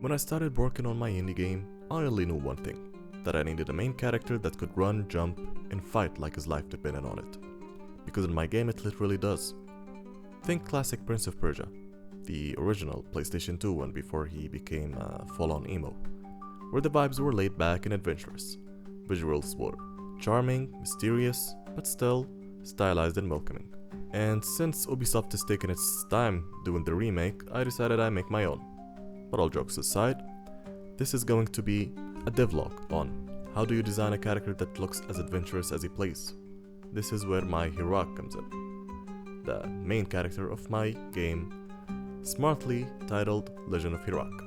When I started working on my indie game, I only knew one thing, that I needed a main character that could run, jump, and fight like his life depended on it. Because in my game it literally does. Think classic Prince of Persia, the original PlayStation 2 one before he became a full-on emo, where the vibes were laid back and adventurous. Visuals were charming, mysterious, but still stylized and welcoming. And since Ubisoft is taking its time doing the remake, I decided I'd make my own. But all jokes aside, this is going to be a devlog on how do you design a character that looks as adventurous as he plays. This is where my Hirak comes in, the main character of my game, smartly titled Legend of Hirak.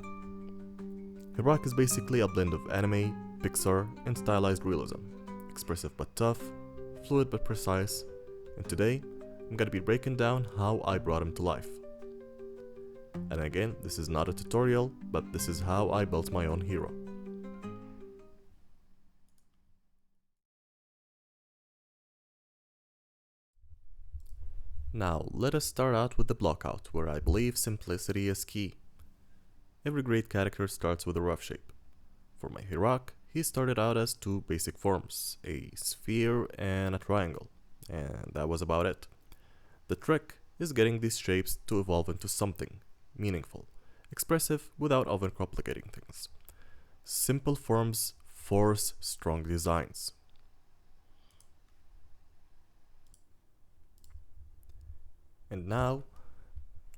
Hirak is basically a blend of anime, Pixar, and stylized realism, expressive but tough, fluid but precise, and today I'm gonna be breaking down how I brought him to life. And again, this is not a tutorial, but this is how I built my own hero. Now, let us start out with the blockout, where I believe simplicity is key. Every great character starts with a rough shape. For my Hirak, he started out as two basic forms, a sphere and a triangle, and that was about it. The trick is getting these shapes to evolve into something meaningful, expressive without overcomplicating things. Simple forms force strong designs. And now,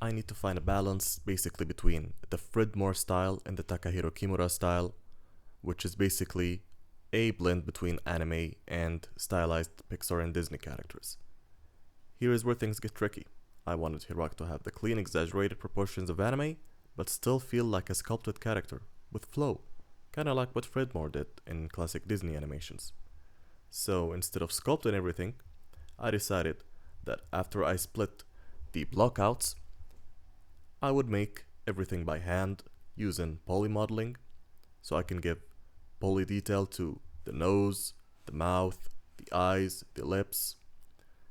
I need to find a balance basically between the Fred Moore style and the Takahiro Kimura style, which is basically a blend between anime and stylized Pixar and Disney characters. Here is where things get tricky. I wanted Hirak to have the clean, exaggerated proportions of anime, but still feel like a sculpted character, with flow, kinda like what Fred Moore did in classic Disney animations. So instead of sculpting everything, I decided that after I split the blockouts, I would make everything by hand using poly modeling, so I can give poly detail to the nose, the mouth, the eyes, the lips,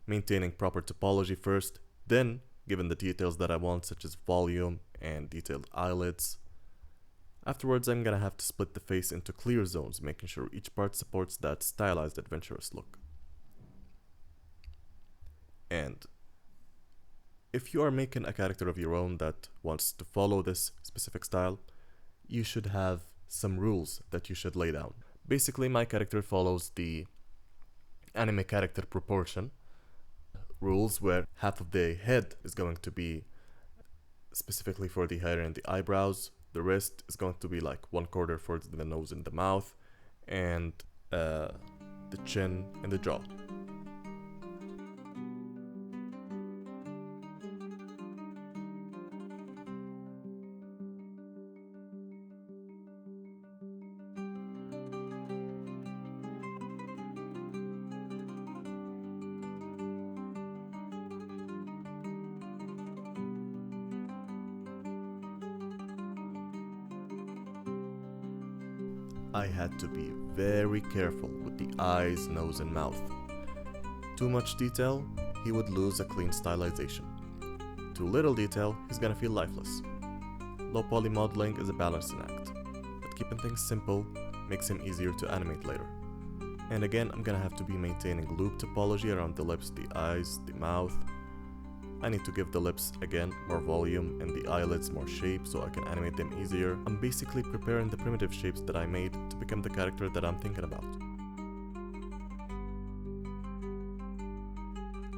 maintaining proper topology first, then given the details that I want, such as volume and detailed eyelids. Afterwards, I'm gonna have to split the face into clear zones, making sure each part supports that stylized adventurous look. And if you are making a character of your own that wants to follow this specific style, you should have some rules that you should lay down. Basically, my character follows the anime character proportion rules, where half of the head is going to be specifically for the hair and the eyebrows, the rest is going to be like 1/4 for the nose and the mouth, and the chin and the jaw. I had to be very careful with the eyes, nose, and mouth. Too much detail, he would lose a clean stylization. Too little detail, he's gonna feel lifeless. Low poly modeling is a balancing act, but keeping things simple makes him easier to animate later. And again, I'm gonna have to be maintaining loop topology around the lips, the eyes, the mouth. I need to give the lips, again, more volume and the eyelids more shape so I can animate them easier. I'm basically preparing the primitive shapes that I made to become the character that I'm thinking about.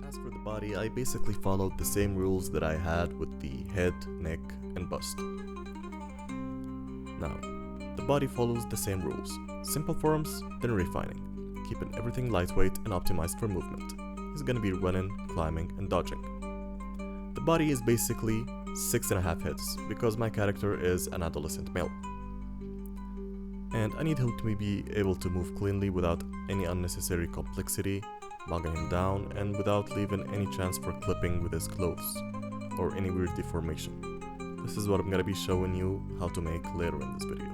As for the body, I basically followed the same rules that I had with the head, neck, and bust. Now, the body follows the same rules. Simple forms, then refining, keeping everything lightweight and optimized for movement. He's gonna be running, climbing, and dodging. The body is basically 6.5 heads, because my character is an adolescent male. And I need him to be able to move cleanly without any unnecessary complexity, bogging him down, and without leaving any chance for clipping with his clothes, or any weird deformation. This is what I'm gonna be showing you how to make later in this video.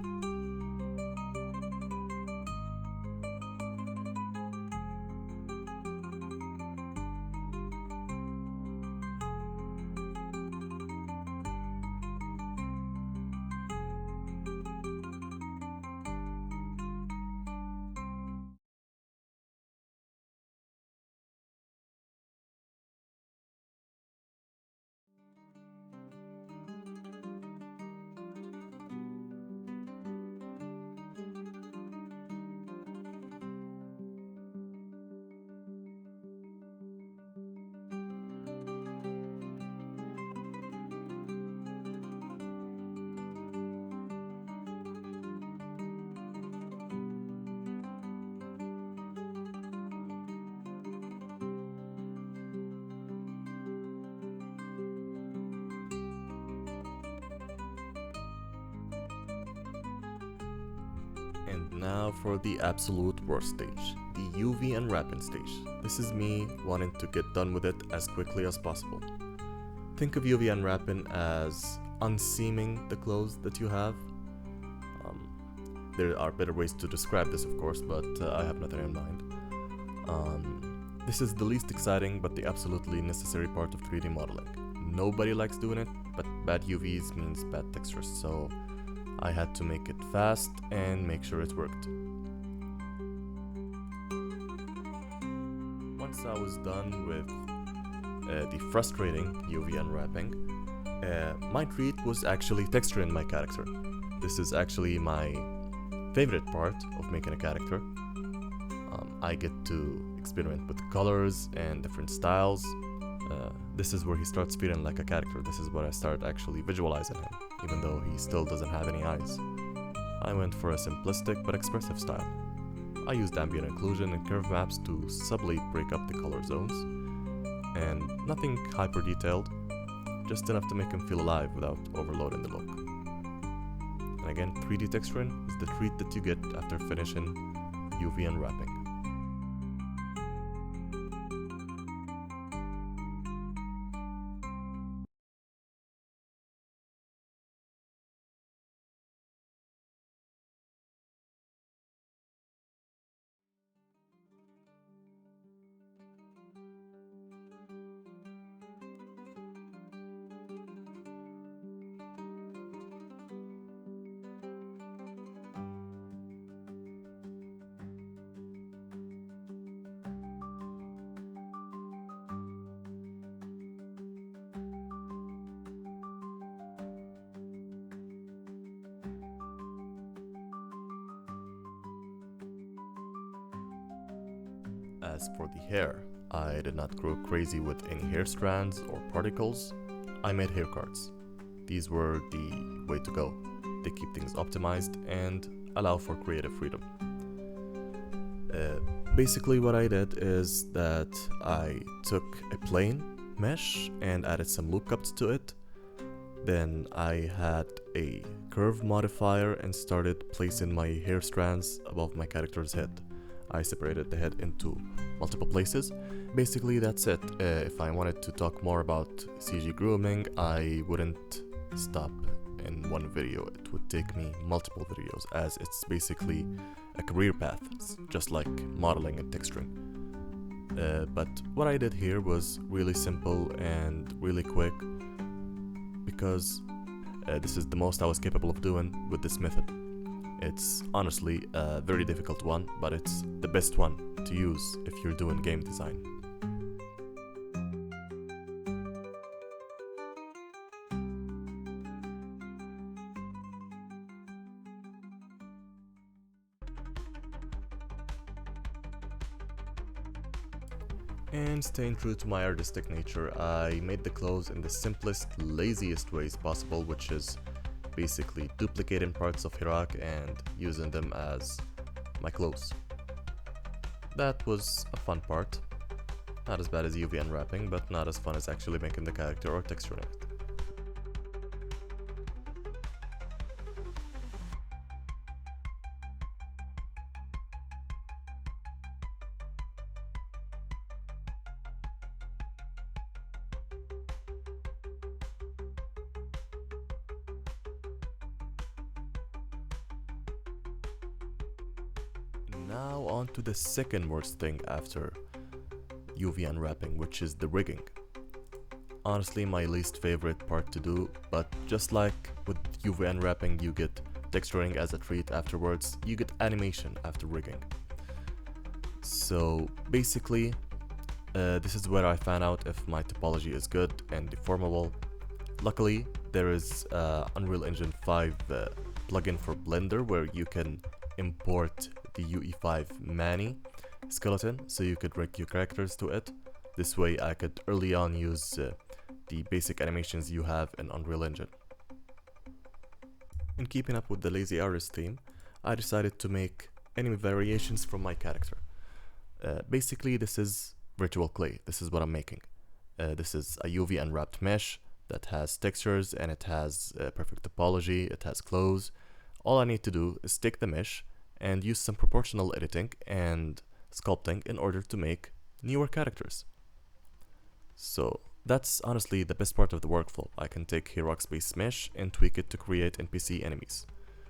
And now for the absolute worst stage, the UV unwrapping stage. This is me wanting to get done with it as quickly as possible. Think of UV unwrapping as unseaming the clothes that you have. There are better ways to describe this, of course, but I have nothing in mind. This is the least exciting but the absolutely necessary part of 3D modeling. Nobody likes doing it, but bad UVs means bad textures, so I had to make it fast and make sure it worked. Once I was done with the frustrating UV unwrapping, my treat was actually texturing my character. This is actually my favorite part of making a character. I get to experiment with colors and different styles. This is where he starts feeling like a character. This is where I start actually visualizing him, even though he still doesn't have any eyes. I went for a simplistic but expressive style. I used ambient occlusion and curve maps to subtly break up the color zones, and nothing hyper detailed, just enough to make him feel alive without overloading the look. And again, 3D texturing is the treat that you get after finishing UV unwrapping. As for the hair, I did not grow crazy with any hair strands or particles. I made hair cards. These were the way to go. They keep things optimized and allow for creative freedom. Basically what I did is that I took a plain mesh and added some loop cuts to it. Then I had a curve modifier and started placing my hair strands above my character's head. I separated the head into multiple places. Basically that's it. If I wanted to talk more about CG grooming, I wouldn't stop in one video. It would take me multiple videos, as it's basically a career path, just like modeling and texturing. But what I did here was really simple and really quick, because this is the most I was capable of doing with this method. It's honestly a very difficult one, but it's the best one to use if you're doing game design. And staying true to my artistic nature, I made the clothes in the simplest, laziest ways possible, which is basically duplicating parts of Hirak and using them as my clothes. That was a fun part. Not as bad as UV unwrapping, but not as fun as actually making the character or texturing it. Now on to the second worst thing after UV unwrapping, which is the rigging. Honestly, my least favorite part to do, but just like with UV unwrapping you get texturing as a treat afterwards, you get animation after rigging. So basically, this is where I found out if my topology is good and deformable. Luckily, there is Unreal Engine 5 plugin for Blender where you can import the UE5 Manny skeleton, so you could rig your characters to it. This way I could early on use the basic animations you have in Unreal Engine. In keeping up with the lazy artist theme, I decided to make any variations from my character. Basically this is virtual clay. This is what I'm making. This is a UV unwrapped mesh that has textures and it has perfect topology, it has clothes. All I need to do is take the mesh and use some proportional editing and sculpting in order to make newer characters. So that's honestly the best part of the workflow. I can take Herox-based mesh and tweak it to create NPC enemies.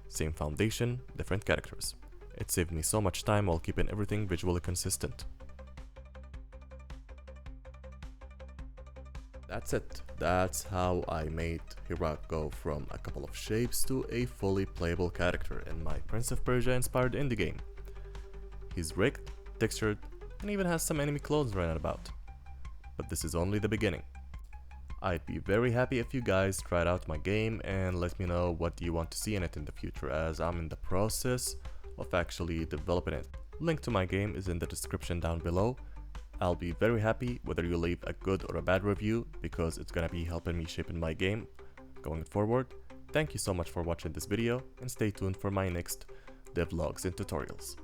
Same foundation, different characters. It saved me so much time while keeping everything visually consistent. That's it. That's how I made Herox go from a couple of shapes to a fully playable character in my Prince of Persia inspired indie game. He's rigged, textured, and even has some enemy clothes running about. But this is only the beginning. I'd be very happy if you guys tried out my game and let me know what you want to see in it in the future, as I'm in the process of actually developing it. Link to my game is in the description down below. I'll be very happy whether you leave a good or a bad review, because it's gonna be helping me shaping my game going forward. Thank you so much for watching this video, and stay tuned for my next devlogs and tutorials.